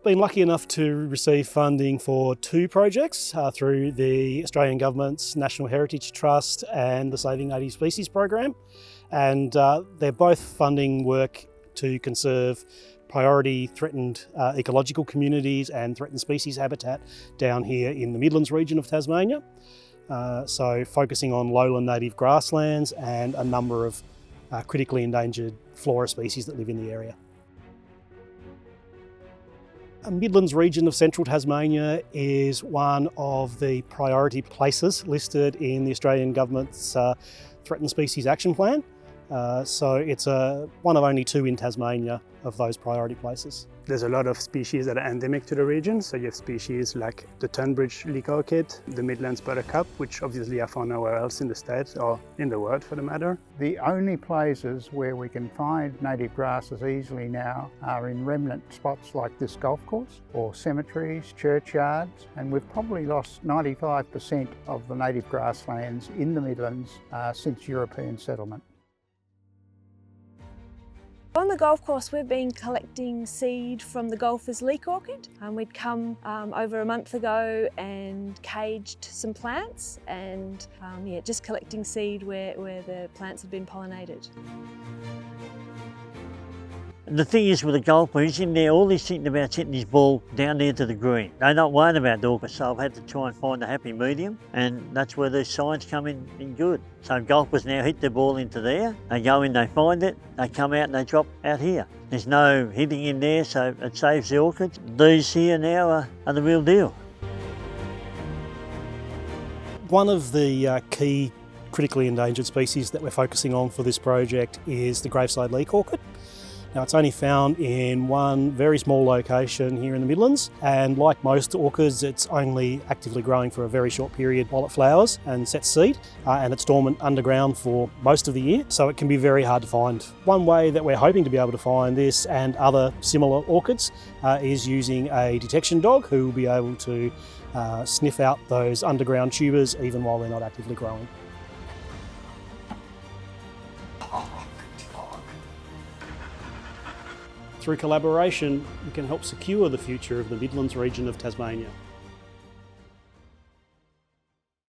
Been lucky enough to receive funding for 2 projects through the Australian Government's National Heritage Trust and the Saving Native Species program, and they're both funding work to conserve priority threatened ecological communities and threatened species habitat down here in the Midlands region of Tasmania. So focusing on lowland native grasslands and a number of critically endangered flora species that live in the area. The Midlands region of central Tasmania is one of the priority places listed in the Australian Government's Threatened Species Action Plan. So it's one of only 2 in Tasmania of those priority places. There's a lot of species that are endemic to the region. So you have species like the Tunbridge Leek Orchid, the Midlands Buttercup, which obviously are found nowhere else in the state or in the world for the matter. The only places where we can find native grasses easily now are in remnant spots like this golf course or cemeteries, churchyards, and we've probably lost 95% of the native grasslands in the Midlands since European settlement. On the golf course we've been collecting seed from the golfer's leek orchid. We'd come over a month ago and caged some plants and just collecting seed where the plants have been pollinated. The thing is with the golfer, he's in there, all he's thinking about hitting his ball down there to the green. They're not worried about the orchid, so I've had to try and find a happy medium, and that's where these signs come in good. So golfers now hit the ball into there, they go in, they find it, they come out and they drop out here. There's no hitting in there, so it saves the orchids. These here now are the real deal. One of the key critically endangered species that we're focusing on for this project is the Graveside Leek Orchid. Now it's only found in one very small location here in the Midlands, and like most orchids it's only actively growing for a very short period while it flowers and sets seed, and it's dormant underground for most of the year, so it can be very hard to find. One way that we're hoping to be able to find this and other similar orchids is using a detection dog who will be able to sniff out those underground tubers even while they're not actively growing. Through collaboration, we can help secure the future of the Midlands region of Tasmania.